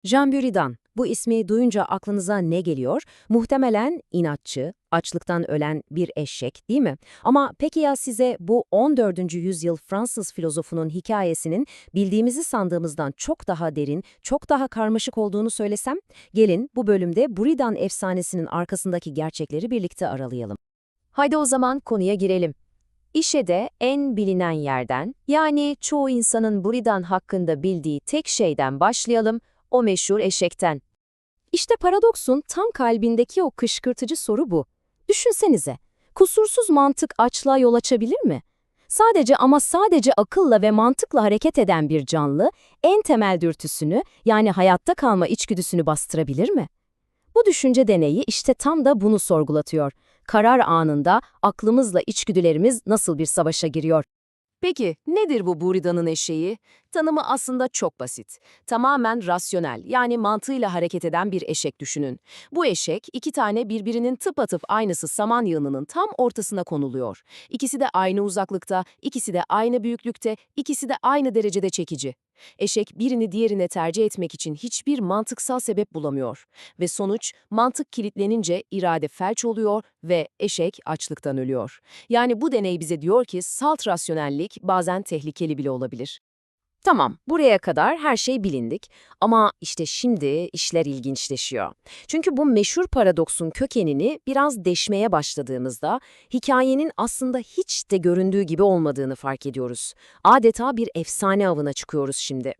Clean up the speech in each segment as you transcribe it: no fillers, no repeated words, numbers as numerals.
Jean Buridan. Bu ismi duyunca aklınıza ne geliyor? Muhtemelen inatçı, açlıktan ölen bir eşek, değil mi? Ama peki ya size bu 14. yüzyıl Fransız filozofunun hikayesinin bildiğimizi sandığımızdan çok daha derin, çok daha karmaşık olduğunu söylesem? Gelin bu bölümde Buridan efsanesinin arkasındaki gerçekleri birlikte aralayalım. Haydi o zaman konuya girelim. İşe de en bilinen yerden, yani çoğu insanın Buridan hakkında bildiği tek şeyden başlayalım, o meşhur eşekten. İşte paradoksun tam kalbindeki o kışkırtıcı soru bu. Düşünsenize, kusursuz mantık açlığa yol açabilir mi? Sadece ama sadece akılla ve mantıkla hareket eden bir canlı, en temel dürtüsünü, yani hayatta kalma içgüdüsünü bastırabilir mi? Bu düşünce deneyi işte tam da bunu sorgulatıyor. Karar anında aklımızla içgüdülerimiz nasıl bir savaşa giriyor? Peki, nedir bu Burida'nın eşeği? Tanımı aslında çok basit. Tamamen rasyonel, yani mantığıyla hareket eden bir eşek düşünün. Bu eşek, iki tane birbirinin tıpatıp aynısı saman yığınının tam ortasına konuluyor. İkisi de aynı uzaklıkta, ikisi de aynı büyüklükte, ikisi de aynı derecede çekici. Eşek birini diğerine tercih etmek için hiçbir mantıksal sebep bulamıyor. Ve sonuç, mantık kilitlenince irade felç oluyor ve eşek açlıktan ölüyor. Yani bu deney bize diyor ki salt rasyonellik bazen tehlikeli bile olabilir. Tamam, buraya kadar her şey bilindik ama işte şimdi işler ilginçleşiyor. Çünkü bu meşhur paradoksun kökenini biraz deşmeye başladığımızda hikayenin aslında hiç de göründüğü gibi olmadığını fark ediyoruz. Adeta bir efsane avına çıkıyoruz şimdi.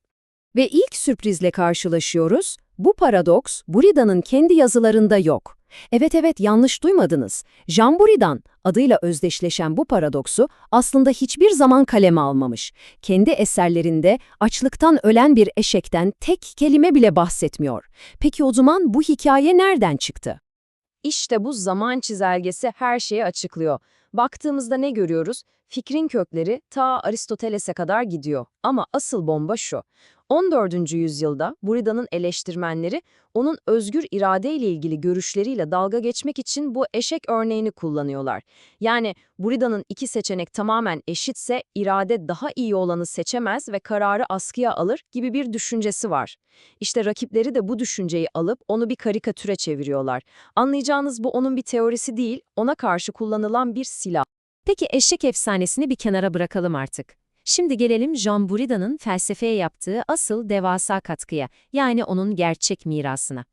Ve ilk sürprizle karşılaşıyoruz. Bu paradoks Burida'nın kendi yazılarında yok. Evet, yanlış duymadınız. Jean Buridan adıyla özdeşleşen bu paradoksu aslında hiçbir zaman kaleme almamış. Kendi eserlerinde açlıktan ölen bir eşekten tek kelime bile bahsetmiyor. Peki o zaman bu hikaye nereden çıktı? İşte bu zaman çizelgesi her şeyi açıklıyor. Baktığımızda ne görüyoruz? Fikrin kökleri ta Aristoteles'e kadar gidiyor. Ama asıl bomba şu. 14. yüzyılda Burida'nın eleştirmenleri onun özgür iradeyle ilgili görüşleriyle dalga geçmek için bu eşek örneğini kullanıyorlar. Yani Burida'nın iki seçenek tamamen eşitse irade daha iyi olanı seçemez ve kararı askıya alır gibi bir düşüncesi var. İşte rakipleri de bu düşünceyi alıp onu bir karikatüre çeviriyorlar. Anlayacağınız bu onun bir teorisi değil, ona karşı kullanılan bir silah. Peki eşek efsanesini bir kenara bırakalım artık. Şimdi gelelim Jean Burida'nın felsefeye yaptığı asıl devasa katkıya, yani onun gerçek mirasına.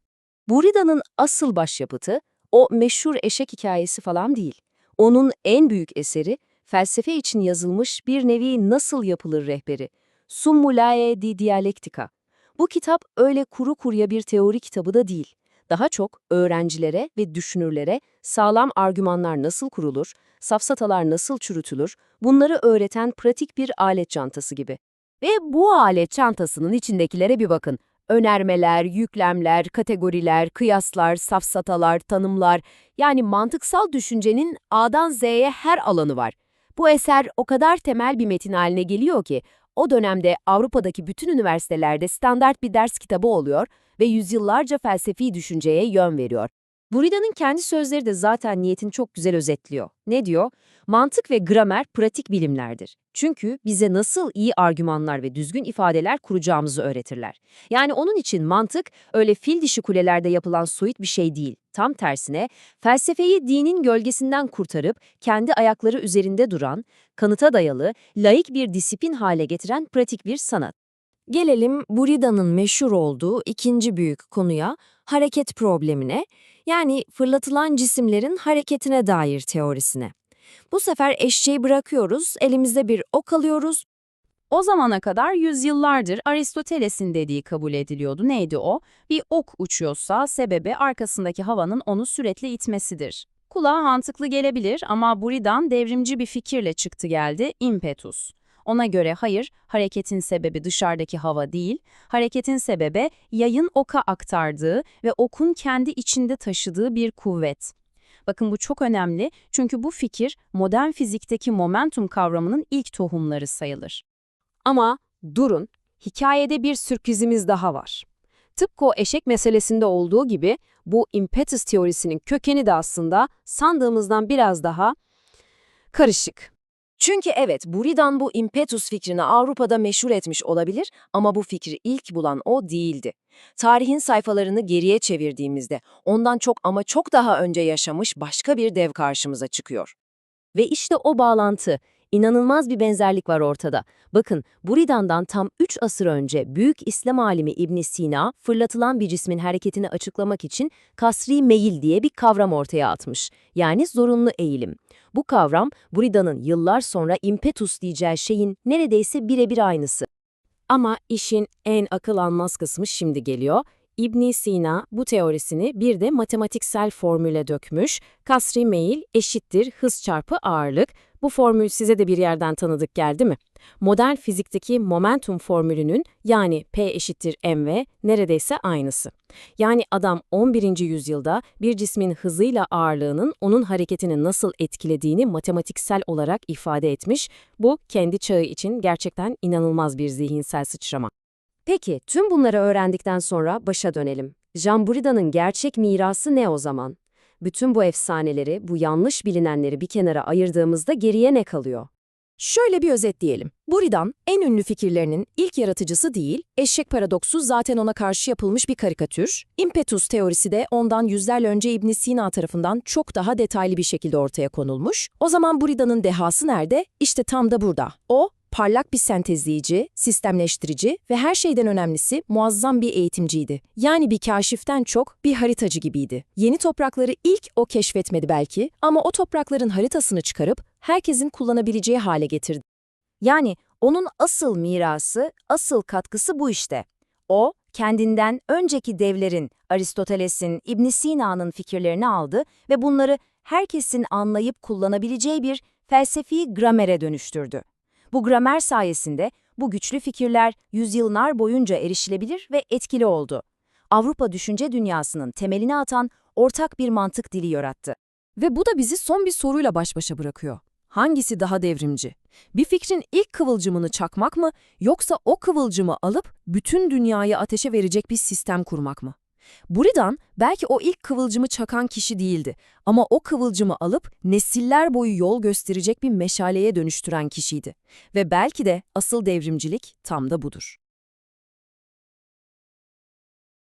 Burida'nın asıl başyapıtı o meşhur eşek hikayesi falan değil. Onun en büyük eseri felsefe için yazılmış bir nevi nasıl yapılır rehberi. Summulae di Dialectica. Bu kitap öyle kuru kuruya bir teori kitabı da değil. Daha çok öğrencilere ve düşünürlere sağlam argümanlar nasıl kurulur, safsatalar nasıl çürütülür, bunları öğreten pratik bir alet çantası gibi. Ve bu alet çantasının içindekilere bir bakın. Önermeler, yüklemler, kategoriler, kıyaslar, safsatalar, tanımlar, yani mantıksal düşüncenin A'dan Z'ye her alanı var. Bu eser o kadar temel bir metin haline geliyor ki, o dönemde Avrupa'daki bütün üniversitelerde standart bir ders kitabı oluyor ve yüzyıllarca felsefi düşünceye yön veriyor. Burida'nın kendi sözleri de zaten niyetini çok güzel özetliyor. Ne diyor? Mantık ve gramer pratik bilimlerdir. Çünkü bize nasıl iyi argümanlar ve düzgün ifadeler kuracağımızı öğretirler. Yani onun için mantık öyle fil dişi kulelerde yapılan soyut bir şey değil. Tam tersine felsefeyi dinin gölgesinden kurtarıp kendi ayakları üzerinde duran, kanıta dayalı, laik bir disiplin hale getiren pratik bir sanat. Gelelim Burida'nın meşhur olduğu ikinci büyük konuya, hareket problemine, yani fırlatılan cisimlerin hareketine dair teorisine. Bu sefer eşeği bırakıyoruz, elimizde bir ok alıyoruz. O zamana kadar yüzyıllardır Aristoteles'in dediği kabul ediliyordu. Neydi o? Bir ok uçuyorsa sebebi arkasındaki havanın onu sürekli itmesidir. Kulağa mantıklı gelebilir ama Buridan devrimci bir fikirle çıktı geldi, impetus. Ona göre hayır, hareketin sebebi dışarıdaki hava değil, hareketin sebebi yayın oka aktardığı ve okun kendi içinde taşıdığı bir kuvvet. Bakın bu çok önemli çünkü bu fikir modern fizikteki momentum kavramının ilk tohumları sayılır. Ama durun, hikayede bir sürprizimiz daha var. Tıpkı o eşek meselesinde olduğu gibi bu impetus teorisinin kökeni de aslında sandığımızdan biraz daha karışık. Çünkü evet, Buridan bu impetus fikrini Avrupa'da meşhur etmiş olabilir ama bu fikri ilk bulan o değildi. Tarihin sayfalarını geriye çevirdiğimizde ondan çok ama çok daha önce yaşamış başka bir dev karşımıza çıkıyor. Ve işte o bağlantı, inanılmaz bir benzerlik var ortada. Bakın, Buridan'dan tam 3 asır önce büyük İslam alimi İbn Sina, fırlatılan bir cismin hareketini açıklamak için kasri meyil diye bir kavram ortaya atmış. Yani zorunlu eğilim. Bu kavram, Buridan'ın yıllar sonra impetus diyeceği şeyin neredeyse birebir aynısı. Ama işin en akıl almaz kısmı şimdi geliyor. İbn Sina bu teorisini bir de matematiksel formüle dökmüş. Kasri meyil eşittir hız çarpı ağırlık. Bu formül size de bir yerden tanıdık geldi mi? Modern fizikteki momentum formülünün, yani P eşittir mv, neredeyse aynısı. Yani adam 11. yüzyılda bir cismin hızıyla ağırlığının onun hareketini nasıl etkilediğini matematiksel olarak ifade etmiş. Bu kendi çağı için gerçekten inanılmaz bir zihinsel sıçrama. Peki, tüm bunları öğrendikten sonra başa dönelim. Jean Buridan'ın gerçek mirası ne o zaman? Bütün bu efsaneleri, bu yanlış bilinenleri bir kenara ayırdığımızda geriye ne kalıyor? Şöyle bir özetleyelim. Buridan, en ünlü fikirlerinin ilk yaratıcısı değil, eşek paradoksu zaten ona karşı yapılmış bir karikatür. İmpetus teorisi de ondan yüzlerce önce İbn Sina tarafından çok daha detaylı bir şekilde ortaya konulmuş. O zaman Buridan'ın dehası nerede? İşte tam da burada. O, parlak bir sentezleyici, sistemleştirici ve her şeyden önemlisi muazzam bir eğitimciydi. Yani bir kaşiften çok bir haritacı gibiydi. Yeni toprakları ilk o keşfetmedi belki ama o toprakların haritasını çıkarıp herkesin kullanabileceği hale getirdi. Yani onun asıl mirası, asıl katkısı bu işte. O, kendinden önceki devlerin, Aristoteles'in, İbn Sina'nın fikirlerini aldı ve bunları herkesin anlayıp kullanabileceği bir felsefi gramere dönüştürdü. Bu gramer sayesinde bu güçlü fikirler yüzyıllar boyunca erişilebilir ve etkili oldu. Avrupa düşünce dünyasının temelini atan ortak bir mantık dili yarattı. Ve bu da bizi son bir soruyla baş başa bırakıyor. Hangisi daha devrimci? Bir fikrin ilk kıvılcımını çakmak mı, yoksa o kıvılcımı alıp bütün dünyayı ateşe verecek bir sistem kurmak mı? Buridan belki o ilk kıvılcımı çakan kişi değildi ama o kıvılcımı alıp nesiller boyu yol gösterecek bir meşaleye dönüştüren kişiydi. Ve belki de asıl devrimcilik tam da budur.